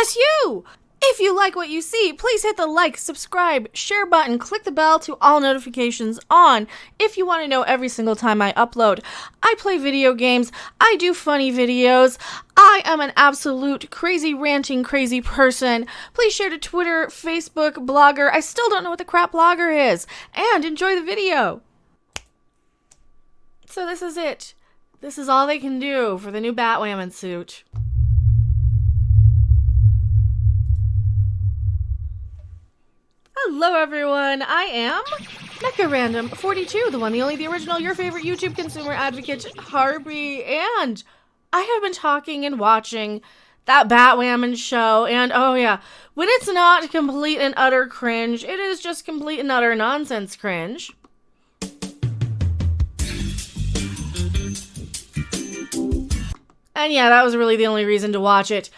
Yes, you! If you like what you see, please hit the like, subscribe, share button, click the bell to all notifications on if you want to know every single time I upload. I play video games, I do funny videos, I am an absolute crazy ranting crazy person. Please share to Twitter, Facebook, Blogger. I still don't know what the crap Blogger is. And enjoy the video. So this is it. This is all they can do for the new Batwoman suit. Hello everyone, I am MechaRandom42, the one, the only, the original, your favorite YouTube consumer advocate, Harvey, and I have been talking and watching that Batwoman show, and oh yeah, when it's not complete and utter cringe, it is just complete and utter nonsense cringe. And yeah, that was really the only reason to watch it.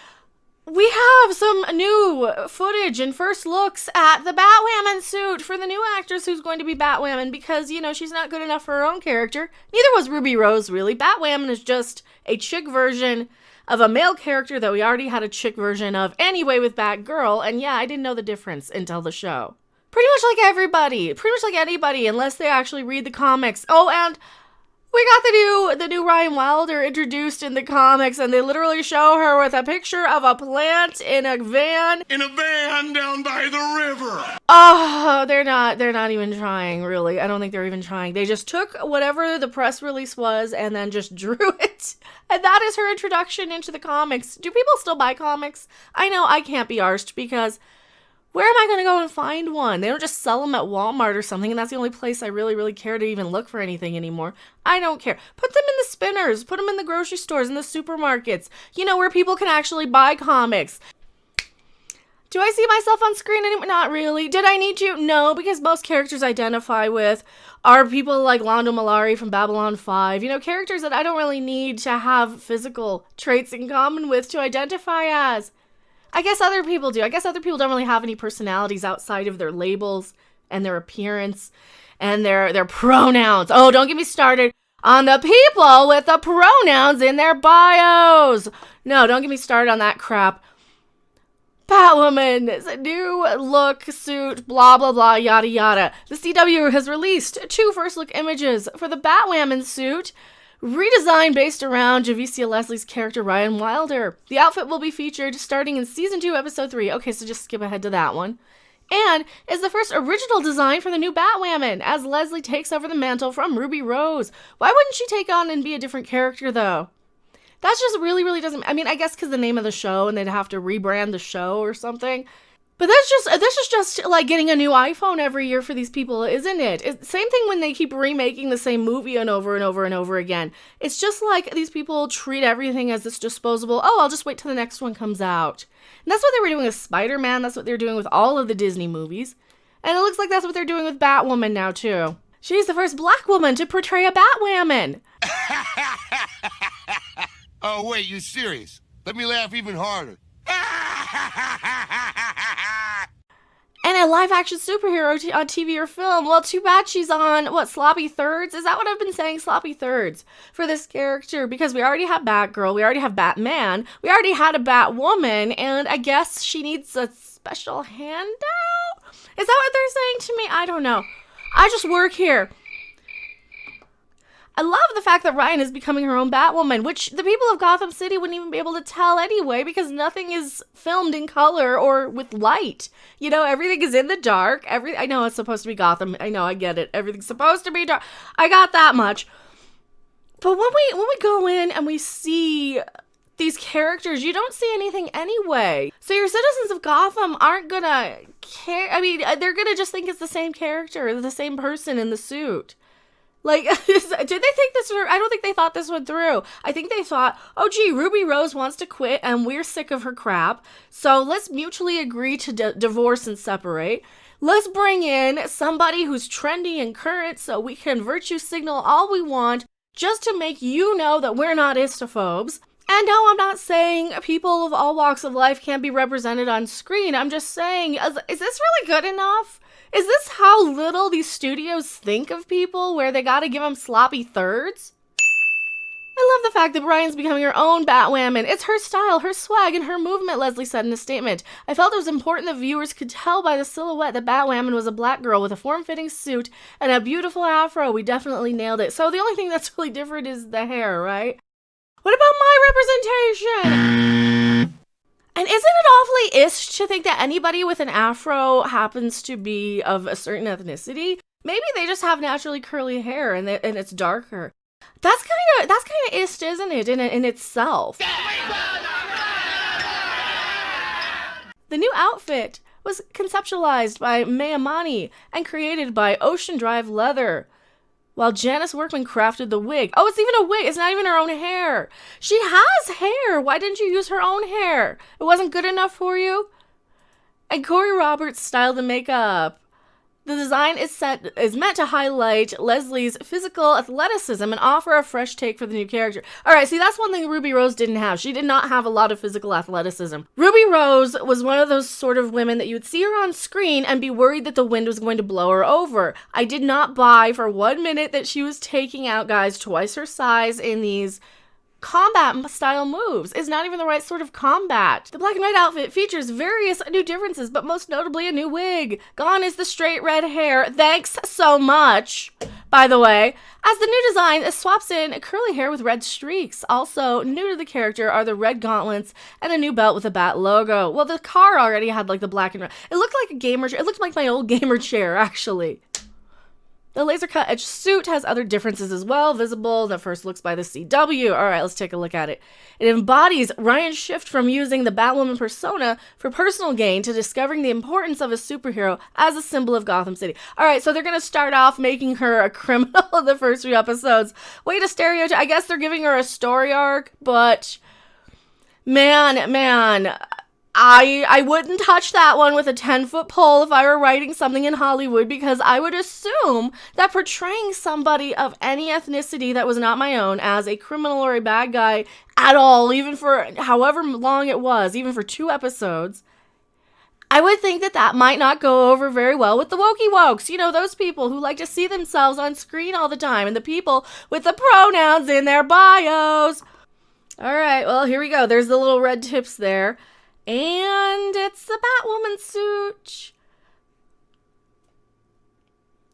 We have some new footage and first looks at the Batwoman suit for the new actress who's going to be Batwoman because, you know, she's not good enough for her own character. Neither was Ruby Rose, really. Batwoman is just a chick version of a male character that we already had a chick version of anyway with Batgirl, and yeah, I didn't know the difference until the show. Pretty much like everybody, pretty much like anybody, unless they actually read the comics. Oh, and we got the new Ryan Wilder introduced in the comics, and they literally show her with a picture of a plant in a van. In a van down by the river. Oh, they're not even trying, really. I don't think they're even trying. They just took whatever the press release was and then just drew it. And that is her introduction into the comics. Do people still buy comics? I know I can't be arsed because where am I going to go and find one? They don't just sell them at Walmart or something, and that's the only place I really care to even look for anything anymore. I don't care. Put them in the spinners. Put them in the grocery stores, in the supermarkets. You know, where people can actually buy comics. Do I see myself on screen anymore? Not really. Did I need to? No, because most characters I identify with are people like Londo Mollari from Babylon 5. You know, characters that I don't really need to have physical traits in common with to identify as. I guess other people do. I guess other people don't really have any personalities outside of their labels and their appearance and their pronouns. Oh, don't get me started on the people with the pronouns in their bios. No, don't get me started on that crap. Batwoman, new look, suit, blah, blah, blah, yada, yada. The CW has released 2 first look images for the Batwoman suit, redesigned based around Javivia Leslie's character Ryan Wilder. The outfit will be featured starting in Season 2, Episode 3. Okay, so just skip ahead to that one. And is the first original design for the new Batwoman, as Leslie takes over the mantle from Ruby Rose. Why wouldn't she take on and be a different character, though? That's just really doesn't... I mean, I guess because the name of the show, and they'd have to rebrand the show or something. But this is just like getting a new iPhone every year for these people, isn't it? Same thing when they keep remaking the same movie and over again. It's just like these people treat everything as this disposable, oh, I'll just wait till the next one comes out. And that's what they were doing with Spider-Man. That's what they're doing with all of the Disney movies. And it looks like that's what they're doing with Batwoman now, too. She's the first black woman to portray a Batwoman. Oh, wait, you serious? Let me laugh even harder. And a live-action superhero on TV or film. Well, too bad she's on, what, sloppy thirds? Is that what I've been saying? Sloppy thirds for this character. Because we already have Batgirl, we already have Batman, we already had a Batwoman, and I guess she needs a special handout? Is that what they're saying to me? I don't know. I just work here. I love the fact that Ryan is becoming her own Batwoman, which the people of Gotham City wouldn't even be able to tell anyway because nothing is filmed in color or with light. You know, everything is in the dark. I know it's supposed to be Gotham. I know, I get it. Everything's supposed to be dark. I got that much. But when we go in and we see these characters, you don't see anything anyway. So your citizens of Gotham aren't gonna care. I mean, they're gonna just think it's the same character, the same person in the suit. Like, did they think this through? I don't think they thought this one through. I think they thought, oh gee, Ruby Rose wants to quit and we're sick of her crap. So let's mutually agree to divorce and separate. Let's bring in somebody who's trendy and current so we can virtue signal all we want just to make you know that we're not istophobes. And no, I'm not saying people of all walks of life can't be represented on screen. I'm just saying, is this really good enough? Is this how little these studios think of people, where they gotta give them sloppy thirds? I love the fact that Brian's becoming her own Batwoman. It's her style, her swag, and her movement, Leslie said in a statement. I felt it was important that viewers could tell by the silhouette that Batwoman was a black girl with a form-fitting suit and a beautiful afro. We definitely nailed it. So the only thing that's really different is the hair, right? What about my representation? And isn't it awfully ish to think that anybody with an afro happens to be of a certain ethnicity? Maybe they just have naturally curly hair and it's darker. That's kind of ist, isn't it, in itself? The new outfit was conceptualized by Mayamani and created by Ocean Drive Leather, while Janice Workman crafted the wig. Oh, it's even a wig. It's not even her own hair. She has hair. Why didn't you use her own hair? It wasn't good enough for you? And Corey Roberts styled the makeup. The design is meant to highlight Leslie's physical athleticism and offer a fresh take for the new character. All right, see, that's one thing Ruby Rose didn't have. She did not have a lot of physical athleticism. Ruby Rose was one of those sort of women that you would see her on screen and be worried that the wind was going to blow her over. I did not buy for 1 minute that she was taking out guys twice her size in these combat style moves. Is not even the right sort of combat. The black and white outfit features various new differences, but most notably a new wig. Gone is the straight red hair. Thanks so much, by the way. As the new design swaps in curly hair with red streaks. Also new to the character are the red gauntlets and a new belt with a bat logo. Well, the car already had like the black and red. It looked like a gamer chair. It looked like my old gamer chair, actually. The laser cut edge suit has other differences as well, visible at first looks by the CW. All right, let's take a look at it. It embodies Ryan's shift from using the Batwoman persona for personal gain to discovering the importance of a superhero as a symbol of Gotham City. All right, so they're going to start off making her a criminal in the first few episodes. Way to stereotype. I guess they're giving her a story arc, but man, I wouldn't touch that one with a 10-foot pole if I were writing something in Hollywood, because I would assume that portraying somebody of any ethnicity that was not my own as a criminal or a bad guy at all, even for however long it was, even for 2 episodes, I would think that that might not go over very well with the wokey wokes. You know, those people who like to see themselves on screen all the time, and the people with the pronouns in their bios. All right, well, here we go. There's the little red tips there. And it's the Batwoman suit.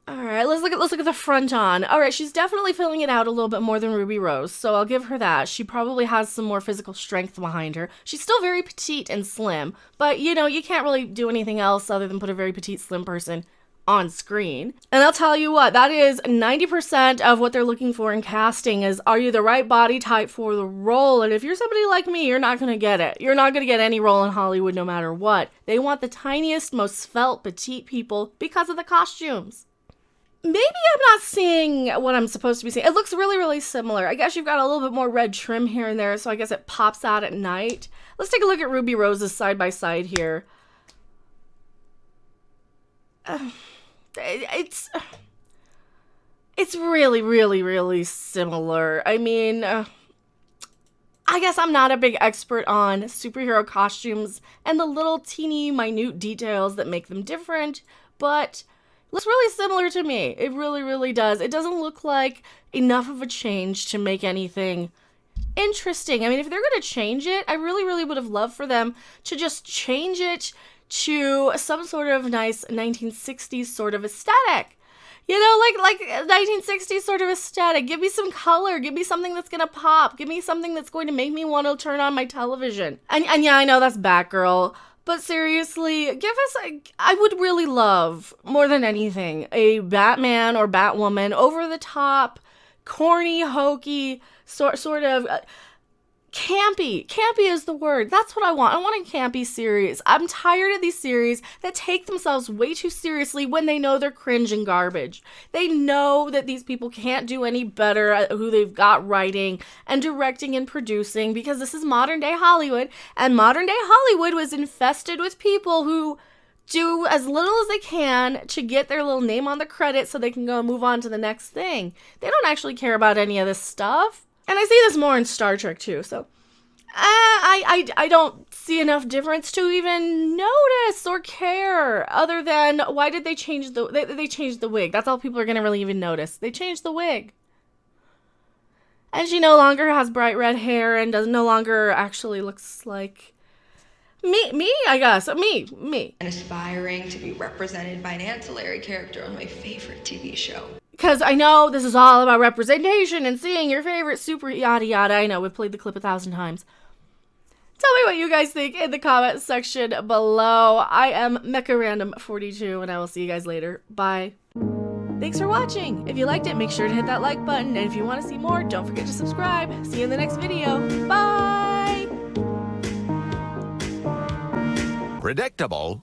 All right, let's look at the front on. All right, she's definitely filling it out a little bit more than Ruby Rose, so I'll give her that. She probably has some more physical strength behind her. She's still very petite and slim, but you know, you can't really do anything else other than put a very petite, slim person on screen. And I'll tell you what, that is 90% of what they're looking for in casting is, are you the right body type for the role? And if you're somebody like me, you're not going to get it. You're not going to get any role in Hollywood no matter what. They want the tiniest, most svelte, petite people because of the costumes. Maybe I'm not seeing what I'm supposed to be seeing. It looks really, really similar. I guess you've got a little bit more red trim here and there, so I guess it pops out at night. Let's take a look at Ruby Rose's side by side here. It's really, really, really similar. I mean, I guess I'm not a big expert on superhero costumes and the little teeny minute details that make them different, but it looks really similar to me. It really, really does. It doesn't look like enough of a change to make anything interesting. I mean, if they're going to change it, I really, really would have loved for them to just change it to some sort of nice 1960s sort of aesthetic. You know, like 1960s sort of aesthetic. Give me some color. Give me something that's gonna pop. Give me something that's going to make me want to turn on my television. And yeah, I know that's Batgirl, but seriously, give us I would really love, more than anything, a Batman or Batwoman, over the top, corny, hokey, sort of campy. Campy is the word. That's what I want. I want a campy series. I'm tired of these series that take themselves way too seriously when they know they're cringe and garbage. They know that these people can't do any better at who they've got writing and directing and producing, because this is modern day Hollywood, and modern day Hollywood was infested with people who do as little as they can to get their little name on the credits so they can go and move on to the next thing. They don't actually care about any of this stuff. And I see this more in Star Trek too, so I don't see enough difference to even notice or care, other than why did they change they changed the wig. That's all people are gonna really even notice. They changed the wig. And she no longer has bright red hair and no longer actually looks like me, I guess. Me. And aspiring to be represented by an ancillary character on my favorite TV show. Because I know this is all about representation and seeing your favorite super yada yada. I know, we've played the clip 1,000 times. Tell me what you guys think in the comment section below. I am MechaRandom42, and I will see you guys later. Bye. Thanks for watching. If you liked it, make sure to hit that like button. And if you want to see more, don't forget to subscribe. See you in the next video. Bye! Predictable?